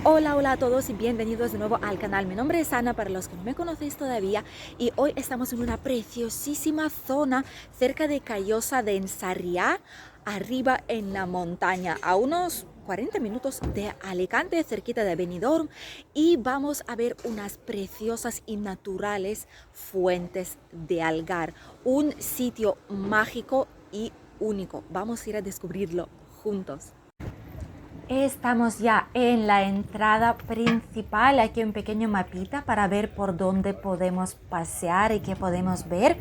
Hola, hola a todos y bienvenidos de nuevo al canal. Mi nombre es Ana, para los que no me conocéis todavía, y hoy estamos en una preciosísima zona cerca de Callosa de en Sarriá, arriba en la montaña, a unos 40 minutos de Alicante, cerquita de Benidorm, y vamos a ver unas preciosas y naturales fuentes de Algar, un sitio mágico y único. Vamos a ir a descubrirlo juntos. Estamos ya en la entrada principal, aquí un pequeño mapita para ver por dónde podemos pasear y qué podemos ver.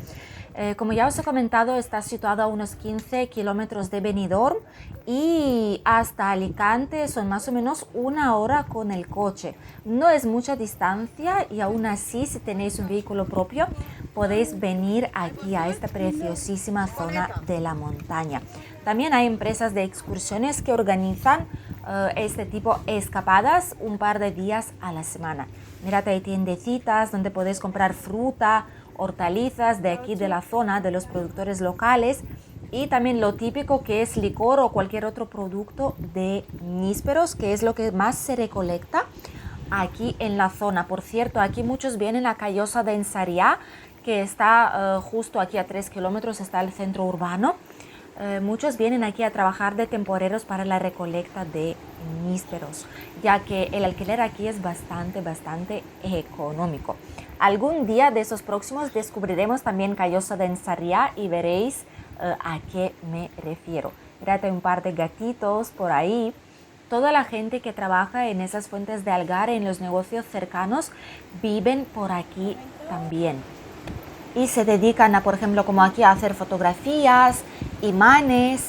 Como ya os he comentado, está situado a unos 15 kilómetros de Benidorm y hasta Alicante son más o menos una hora con el coche. No es mucha distancia y aún así, si tenéis un vehículo propio, podéis venir aquí a esta preciosísima zona de la montaña. También hay empresas de excursiones que organizan este tipo de escapadas un par de días a la semana. Mirad, hay tiendecitas donde podéis comprar fruta, hortalizas de aquí de la zona, de los productores locales, y también lo típico que es licor o cualquier otro producto de nísperos, que es lo que más se recolecta aquí en la zona. Por cierto, aquí muchos vienen a Callosa de Sarriá, que está justo aquí a 3 kilómetros, está el centro urbano. Muchos vienen aquí a trabajar de temporeros para la recolecta de nísperos, ya que el alquiler aquí es bastante económico. Algún día de esos próximos descubriremos también Callosa de Sarriá y veréis a qué me refiero. Mirad, hay un par de gatitos por ahí. Toda la gente que trabaja en esas fuentes de Algar, en los negocios cercanos, viven por aquí también. Y se dedican a, por ejemplo, como aquí, a hacer fotografías, imanes,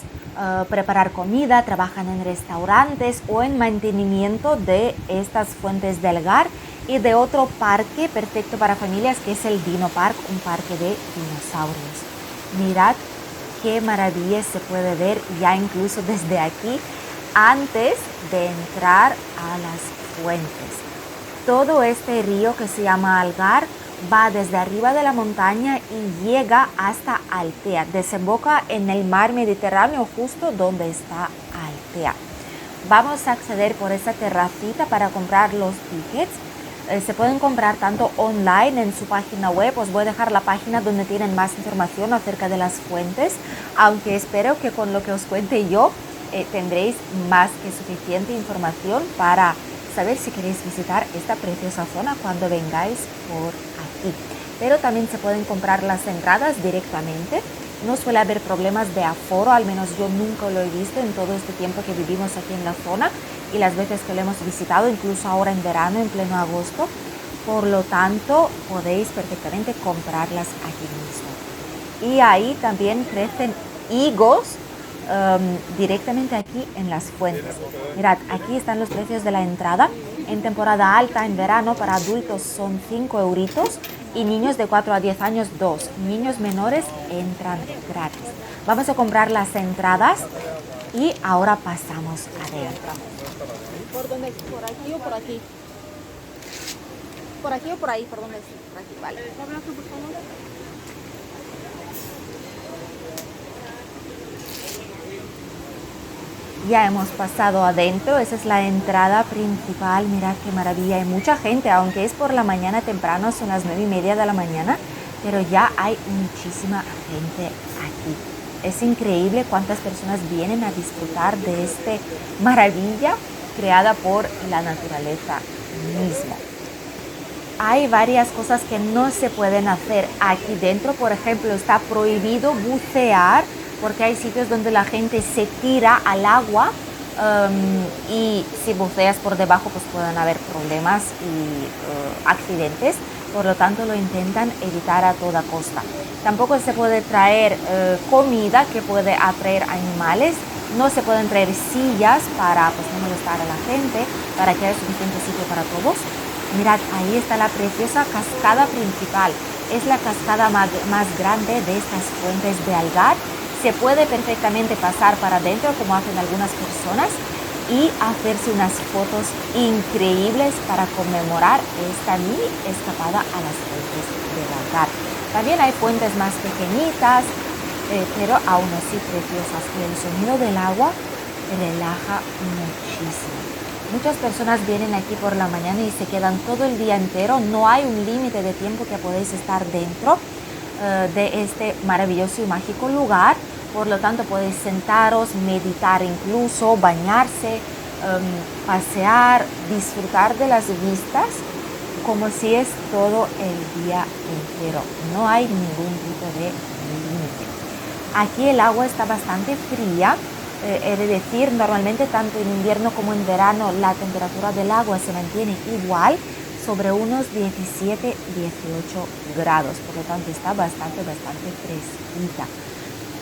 preparar comida, trabajan en restaurantes o en mantenimiento de estas fuentes de Algar y de otro parque perfecto para familias, que es el Dino Park, un parque de dinosaurios. Mirad qué maravilla se puede ver ya incluso desde aquí antes de entrar a las fuentes. Todo este río que se llama Algar va desde arriba de la montaña y llega hasta Altea. Desemboca en el mar Mediterráneo justo donde está Altea. Vamos a acceder por esa terracita para comprar los tickets. Se pueden comprar tanto online en su página web. Os voy a dejar la página donde tienen más información acerca de las fuentes, aunque espero que con lo que os cuente yo tendréis más que suficiente información para saber si queréis visitar esta preciosa zona cuando vengáis por aquí. Pero también se pueden comprar las entradas directamente. No suele haber problemas de aforo, al menos yo nunca lo he visto en todo este tiempo que vivimos aquí en la zona y las veces que lo hemos visitado, incluso ahora en verano, en pleno agosto. Por lo tanto, podéis perfectamente comprarlas aquí mismo. Y ahí también crecen higos directamente aquí en las fuentes. Mirad, aquí están los precios de la entrada. En temporada alta, en verano, para adultos son 5 euritos y niños de 4 a 10 años 2. Niños menores entran gratis. Vamos a comprar las entradas y ahora pasamos adentro. ¿Por dónde? ¿Por aquí o por aquí? ¿Por aquí o por ahí? ¿Por dónde? Por aquí, vale. Ya hemos pasado adentro, esa es la entrada principal. Mirad qué maravilla, hay mucha gente, aunque es por la mañana temprano, son las 9:30 de la mañana, pero ya hay muchísima gente aquí. Es increíble cuántas personas vienen a disfrutar de esta maravilla creada por la naturaleza misma. Hay varias cosas que no se pueden hacer aquí dentro. Por ejemplo, está prohibido bucear porque hay sitios donde la gente se tira al agua y si buceas por debajo pues pueden haber problemas y accidentes. Por lo tanto, lo intentan evitar a toda costa. Tampoco se puede traer comida que puede atraer animales. No se pueden traer sillas para pues, no molestar a la gente, para que haya suficiente sitio para todos. Mirad, ahí está la preciosa cascada principal. Es la cascada más grande de estas fuentes de Algar. Se puede perfectamente pasar para adentro, como hacen algunas personas, y hacerse unas fotos increíbles para conmemorar esta mini escapada a las fuentes de Algar. También hay fuentes más pequeñitas, pero aún así preciosas. Y el sonido del agua relaja muchísimo. Muchas personas vienen aquí por la mañana y se quedan todo el día entero. No hay un límite de tiempo que podéis estar dentro de este maravilloso y mágico lugar. Por lo tanto, podéis sentaros, meditar incluso, bañarse, pasear, disfrutar de las vistas como si es todo el día entero. No hay ningún tipo de límite. Aquí el agua está bastante fría. He de decir, normalmente tanto en invierno como en verano la temperatura del agua se mantiene igual, sobre unos 17-18 grados, por lo tanto está bastante fresquita.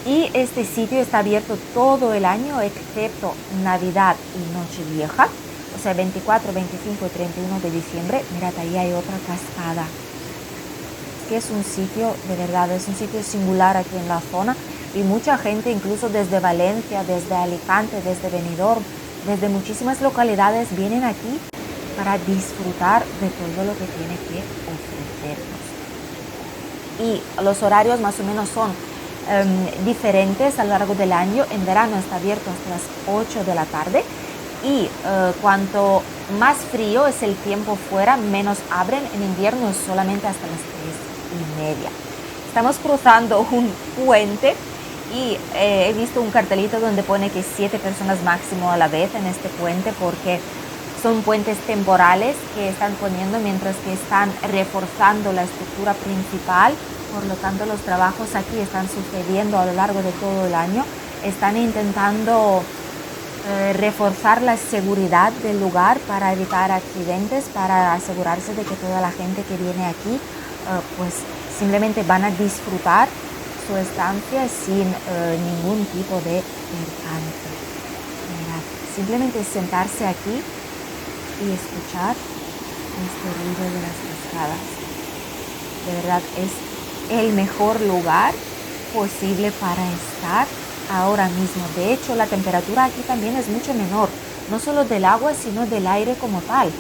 Y este sitio está abierto todo el año excepto Navidad y Nochevieja, o sea 24, 25 y 31 de diciembre. Mirad, ahí hay otra cascada. Que es un sitio, de verdad, es un sitio singular aquí en la zona. Y mucha gente, incluso desde Valencia, desde Alicante, desde Benidorm, desde muchísimas localidades, vienen aquí para disfrutar de todo lo que tiene que ofrecernos. Y los horarios más o menos son diferentes a lo largo del año. En verano está abierto hasta las 8 de la tarde y cuanto más frío es el tiempo fuera, menos abren. En invierno es solamente hasta las 3:30. Estamos cruzando un puente y he visto un cartelito donde pone que 7 personas máximo a la vez en este puente, porque son puentes temporales que están poniendo mientras que están reforzando la estructura principal. Por lo tanto, los trabajos aquí están sucediendo a lo largo de todo el año. Están intentando reforzar la seguridad del lugar para evitar accidentes, para asegurarse de que toda la gente que viene aquí pues simplemente van a disfrutar su estancia sin ningún tipo de percance. Mirad, simplemente sentarse aquí y escuchar este ruido de las cascadas. De verdad es el mejor lugar posible para estar ahora mismo. De hecho, la temperatura aquí también es mucho menor, no solo del agua, sino del aire como tal.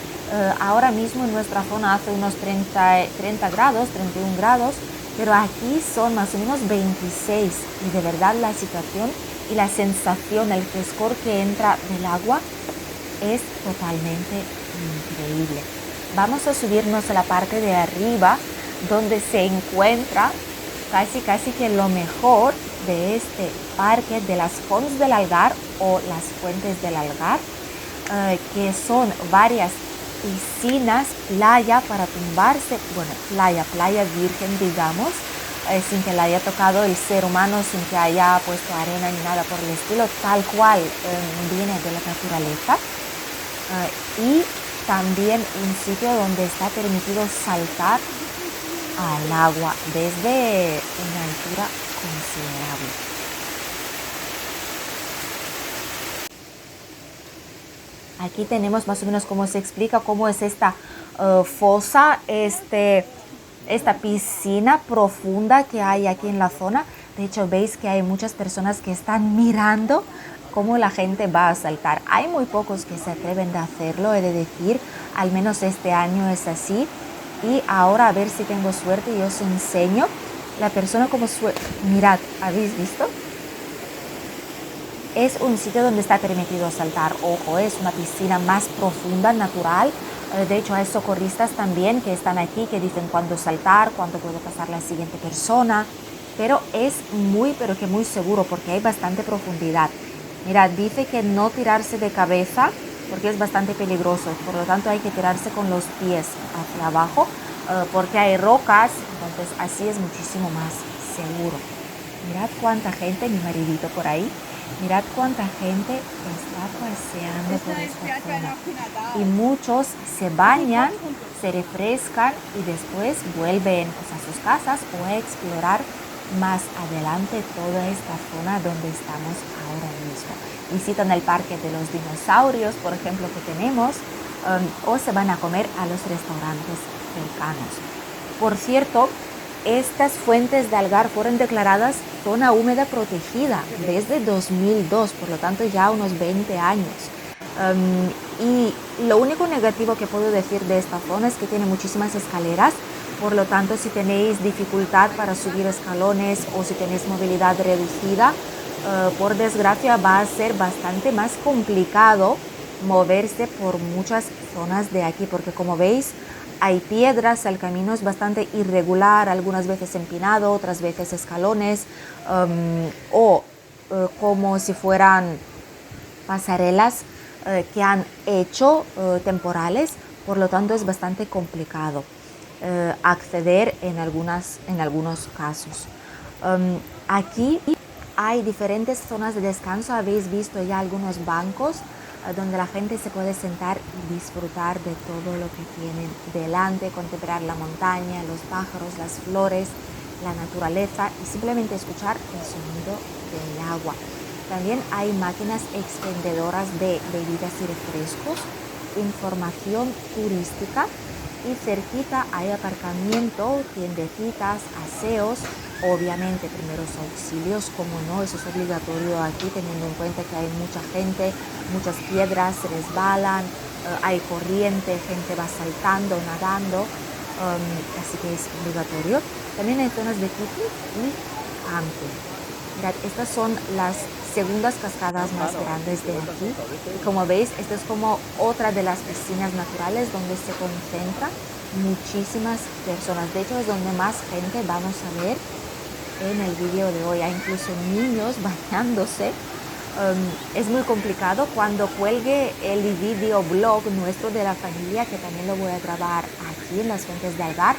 Ahora mismo en nuestra zona hace unos 30 grados, 31 grados, pero aquí son más o menos 26 y de verdad la situación y la sensación, el frescor que entra del agua es totalmente increíble. Vamos a subirnos a la parte de arriba donde se encuentra casi que lo mejor de este parque de las Fonts del Algar o las Fuentes del Algar, que son varias piscinas, playa para tumbarse, bueno, playa virgen, digamos, sin que la haya tocado el ser humano, sin que haya puesto arena ni nada por el estilo, tal cual viene de la naturaleza. Y también un sitio donde está permitido saltar al agua desde una altura considerable. Aquí tenemos más o menos cómo se explica cómo es esta fosa, esta piscina profunda que hay aquí en la zona. De hecho, veis que hay muchas personas que están mirando cómo la gente va a saltar. Hay muy pocos que se atreven a hacerlo, he de decir, al menos este año es así. Y ahora a ver si tengo suerte y os enseño la persona como mirad, ¿habéis visto? Es un sitio donde está permitido saltar. Ojo, es una piscina más profunda, natural. De hecho, hay socorristas también que están aquí, que dicen cuándo saltar, cuándo puede pasar la siguiente persona. Pero es pero que muy seguro, porque hay bastante profundidad. Mirad, dice que no tirarse de cabeza, porque es bastante peligroso. Por lo tanto, hay que tirarse con los pies hacia abajo, porque hay rocas. Entonces, así es muchísimo más seguro. Mirad cuánta gente, mi maridito por ahí. Mirad cuánta gente está paseando por esta zona. Y muchos se bañan, se refrescan y después vuelven a sus casas o a explorar más adelante toda esta zona donde estamos ahora mismo. Visitan el parque de los dinosaurios, por ejemplo, que tenemos, o se van a comer a los restaurantes cercanos. Por cierto, estas fuentes de Algar fueron declaradas zona húmeda protegida desde 2002, por lo tanto ya unos 20 años. Y lo único negativo que puedo decir de esta zona es que tiene muchísimas escaleras, por lo tanto si tenéis dificultad para subir escalones o si tenéis movilidad reducida, por desgracia va a ser bastante más complicado moverse por muchas zonas de aquí, porque como veis hay piedras, el camino es bastante irregular, algunas veces empinado, otras veces escalones, o como si fueran pasarelas que han hecho temporales, por lo tanto es bastante complicado acceder en algunos casos. Aquí hay diferentes zonas de descanso, habéis visto ya algunos bancos donde la gente se puede sentar y disfrutar de todo lo que tienen delante, contemplar la montaña, los pájaros, las flores, la naturaleza y simplemente escuchar el sonido del agua. También hay máquinas expendedoras de bebidas y refrescos, información turística y cerquita hay aparcamiento, tiendecitas, aseos, obviamente primeros auxilios, como no, eso es obligatorio aquí teniendo en cuenta que hay mucha gente, muchas piedras se resbalan, hay corriente, gente va saltando, nadando, así que es obligatorio. También hay zonas de picnic y camping. Mirad, estas son las segundas cascadas más grandes de aquí. Y como veis, esta es como otra de las piscinas naturales donde se concentran muchísimas personas. De hecho, es donde más gente vamos a ver en el vídeo de hoy. Hay incluso niños bañándose. Es muy complicado cuando cuelgue el vídeo blog nuestro de la familia, que también lo voy a grabar aquí en las Fuentes de Algar.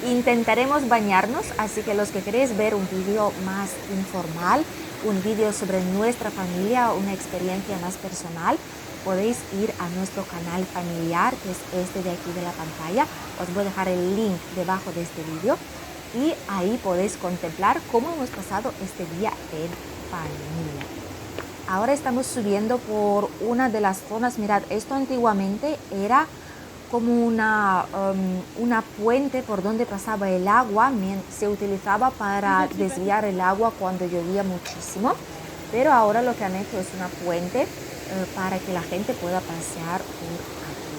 Intentaremos bañarnos, así que los que queréis ver un vídeo más informal, un vídeo sobre nuestra familia, una experiencia más personal, podéis ir a nuestro canal familiar, que es este de aquí de la pantalla. Os voy a dejar el link debajo de este vídeo y ahí podéis contemplar cómo hemos pasado este día en familia. Ahora estamos subiendo por una de las zonas. Mirad, esto antiguamente era como una puente por donde pasaba el agua, se utilizaba para desviar el agua cuando llovía muchísimo, pero ahora lo que han hecho es una puente para que la gente pueda pasear por aquí.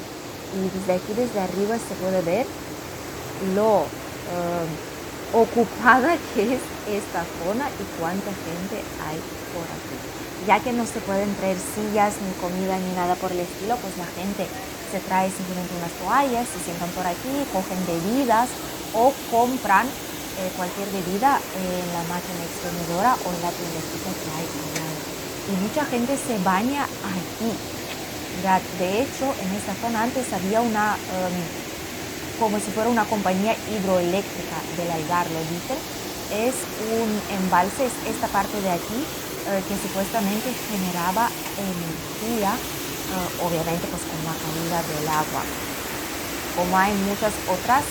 Y desde aquí, desde arriba, se puede ver lo ocupada que es esta zona y cuánta gente hay por aquí. Ya que no se pueden traer sillas, ni comida, ni nada por el estilo, pues la gente se trae simplemente unas toallas, se sientan por aquí, cogen bebidas o compran cualquier bebida en la máquina expendedora o en la tiendecita que hay al lado. Y mucha gente se baña aquí. Mirad, de hecho, en esta zona antes había una, como si fuera una compañía hidroeléctrica del Algar, lo dicen. Es un embalse, es esta parte de aquí, que supuestamente generaba energía, obviamente pues con la caída del agua. Como hay muchas otras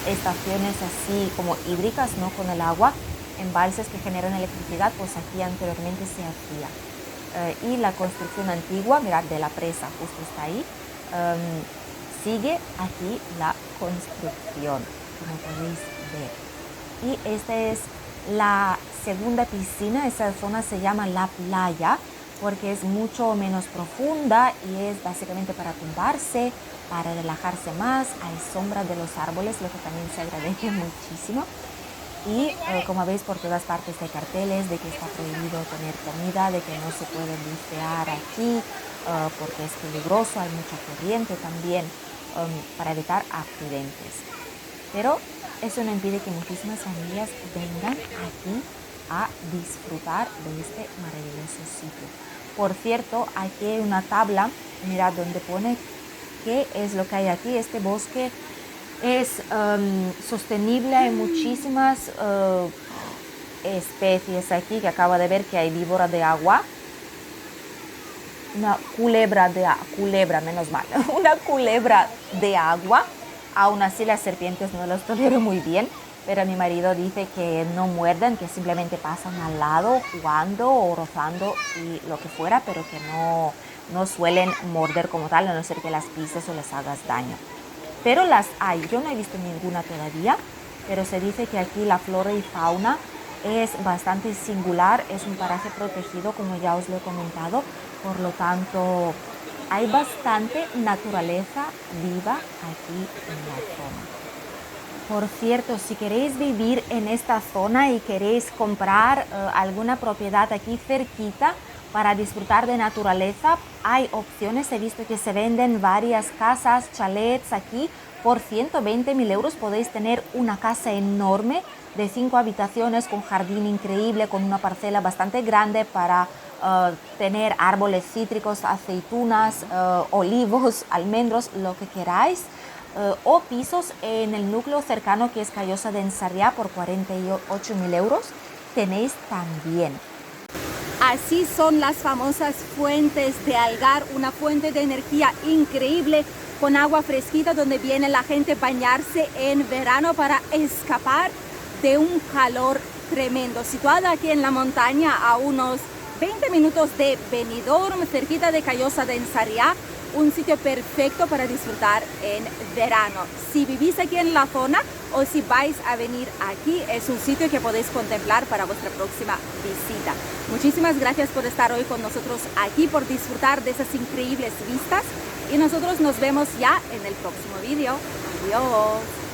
estaciones así como hídricas, ¿no? Con el agua, embalses que generan electricidad, pues aquí anteriormente se hacía. Y la construcción antigua, mirad, de la presa, justo está ahí, sigue aquí la construcción, como podéis ver. Y esta es la segunda piscina. Esa zona se llama La Playa porque es mucho menos profunda y es básicamente para tumbarse, para relajarse más. Hay sombra de los árboles, lo que también se agradece muchísimo. Y como veis, por todas partes hay carteles de que está prohibido tener comida, de que no se puede bucear aquí porque es peligroso, hay mucha corriente también, para evitar accidentes. Pero eso no impide que muchísimas familias vengan aquí a disfrutar de este maravilloso sitio. Por cierto, aquí hay una tabla, mirad, donde pone qué es lo que hay aquí. Este bosque es sostenible, hay muchísimas especies aquí, que acabo de ver que hay víbora de agua, una culebra, menos mal, una culebra de agua. Aún así las serpientes no los tolero muy bien, pero mi marido dice que no muerden, que simplemente pasan al lado jugando o rozando y lo que fuera, pero que no suelen morder como tal, a no ser que las pises o les hagas daño. Pero las hay, yo no he visto ninguna todavía, pero se dice que aquí la flora y fauna es bastante singular, es un paraje protegido, como ya os lo he comentado, por lo tanto hay bastante naturaleza viva aquí en la zona. Por cierto, si queréis vivir en esta zona y queréis comprar alguna propiedad aquí cerquita, para disfrutar de naturaleza. Hay opciones, he visto que se venden varias casas, chalets aquí. Por 120.000 euros podéis tener una casa enorme de 5 habitaciones con jardín increíble, con una parcela bastante grande para tener árboles cítricos, aceitunas, olivos, almendros, lo que queráis. O pisos en el núcleo cercano que es Callosa d'en Sarrià por 48.000 euros tenéis también. Así son las famosas fuentes de Algar, una fuente de energía increíble con agua fresquita donde viene la gente a bañarse en verano para escapar de un calor tremendo. Situada aquí en la montaña a unos 20 minutos de Benidorm, cerquita de Callosa d'en Sarrià, un sitio perfecto para disfrutar en verano. Si vivís aquí en la zona o si vais a venir aquí, es un sitio que podéis contemplar para vuestra próxima visita. Muchísimas gracias por estar hoy con nosotros aquí, por disfrutar de esas increíbles vistas y nosotros nos vemos ya en el próximo vídeo. Adiós.